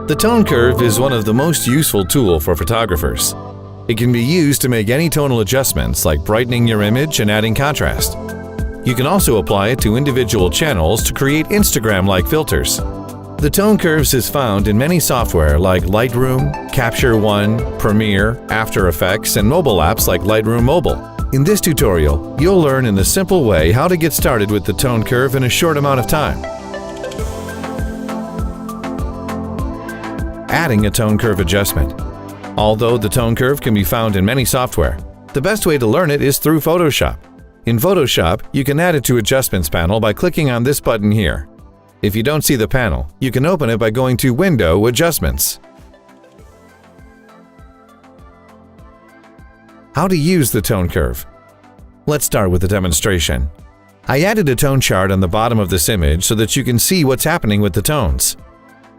The tone curve is one of the most useful tools for photographers. It can be used to make any tonal adjustments like brightening your image and adding contrast. You can also apply it to individual channels to create Instagram-like filters. The tone curves is found in many software like Lightroom, Capture One, Premiere, After Effects, and mobile apps like Lightroom Mobile. In this tutorial, you'll learn in a simple way how to get started with the tone curve in a short amount of time. Adding a tone curve adjustment. Although the tone curve can be found in many software, the best way to learn it is through Photoshop. In Photoshop, you can add it to Adjustments panel by clicking on this button here. If you don't see the panel, you can open it by going to Window, Adjustments. How to use the tone curve. Let's start with the demonstration. I added a tone chart on the bottom of this image so that you can see what's happening with the tones.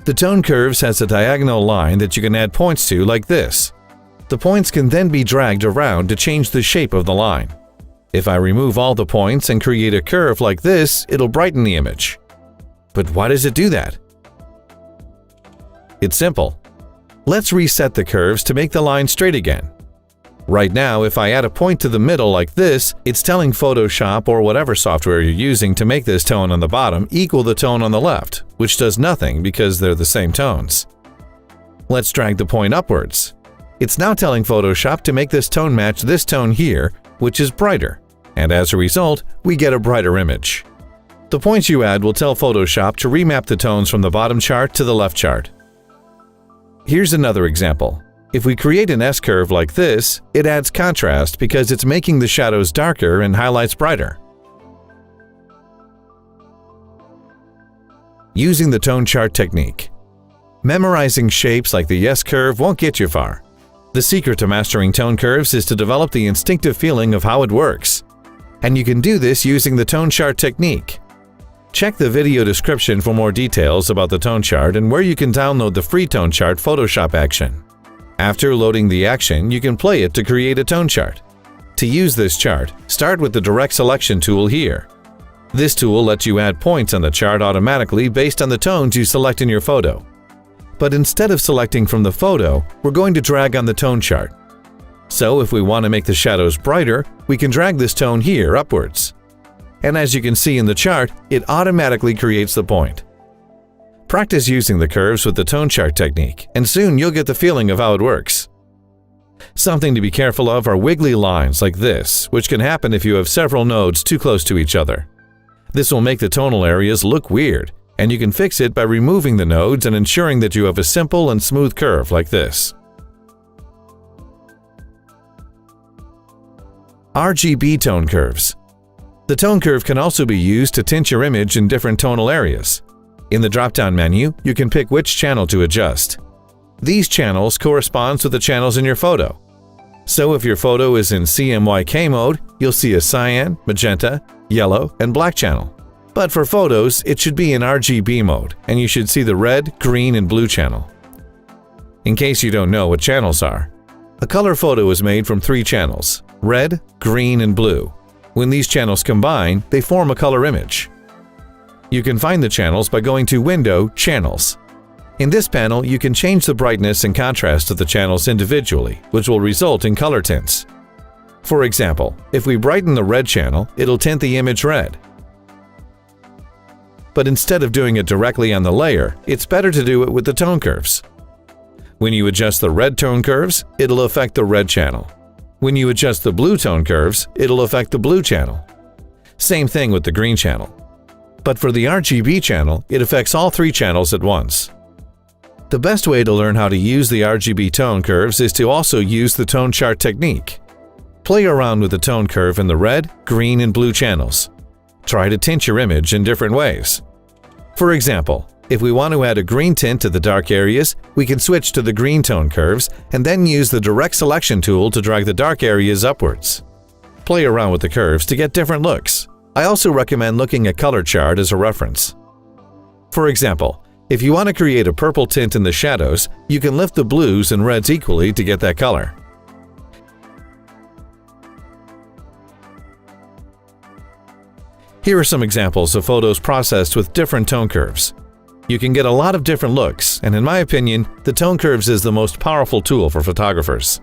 The tone curves has a diagonal line that you can add points to like this. The points can then be dragged around to change the shape of the line. If I remove all the points and create a curve like this, it'll brighten the image. But why does it do that? It's simple. Let's reset the curves to make the line straight again. Right now, if I add a point to the middle like this, it's telling Photoshop or whatever software you're using to make this tone on the bottom equal the tone on the left, which does nothing because they're the same tones. Let's drag the point upwards. It's now telling Photoshop to make this tone match this tone here, which is brighter, and as a result, we get a brighter image. The points you add will tell Photoshop to remap the tones from the bottom chart to the left chart. Here's another example. If we create an S-curve like this, it adds contrast because it's making the shadows darker and highlights brighter. Using the tone chart technique. Memorizing shapes like the S-curve won't get you far. The secret to mastering tone curves is to develop the instinctive feeling of how it works. And you can do this using the tone chart technique. Check the video description for more details about the tone chart and where you can download the free tone chart Photoshop action. After loading the action, you can play it to create a tone chart. To use this chart, start with the Direct Selection tool here. This tool lets you add points on the chart automatically based on the tones you select in your photo. But instead of selecting from the photo, we're going to drag on the tone chart. So if we want to make the shadows brighter, we can drag this tone here upwards. And as you can see in the chart, it automatically creates the point. Practice using the curves with the tone chart technique, and soon you'll get the feeling of how it works. Something to be careful of are wiggly lines like this, which can happen if you have several nodes too close to each other. This will make the tonal areas look weird, and you can fix it by removing the nodes and ensuring that you have a simple and smooth curve like this. RGB tone curves. The tone curve can also be used to tint your image in different tonal areas. In the drop-down menu, you can pick which channel to adjust. These channels correspond to the channels in your photo. So if your photo is in CMYK mode, you'll see a cyan, magenta, yellow, and black channel. But for photos, it should be in RGB mode, and you should see the red, green, and blue channel. In case you don't know what channels are, a color photo is made from 3 channels: red, green, and blue. When these channels combine, they form a color image. You can find the channels by going to Window, Channels. In this panel, you can change the brightness and contrast of the channels individually, which will result in color tints. For example, if we brighten the red channel, it'll tint the image red. But instead of doing it directly on the layer, it's better to do it with the tone curves. When you adjust the red tone curves, it'll affect the red channel. When you adjust the blue tone curves, it'll affect the blue channel. Same thing with the green channel. But for the RGB channel, it affects all 3 channels at once. The best way to learn how to use the RGB tone curves is to also use the tone chart technique. Play around with the tone curve in the red, green, and blue channels. Try to tint your image in different ways. For example, if we want to add a green tint to the dark areas, we can switch to the green tone curves and then use the Direct Selection tool to drag the dark areas upwards. Play around with the curves to get different looks. I also recommend looking at color chart as a reference. For example, if you want to create a purple tint in the shadows, you can lift the blues and reds equally to get that color. Here are some examples of photos processed with different tone curves. You can get a lot of different looks, and in my opinion, the Tone Curves is the most powerful tool for photographers.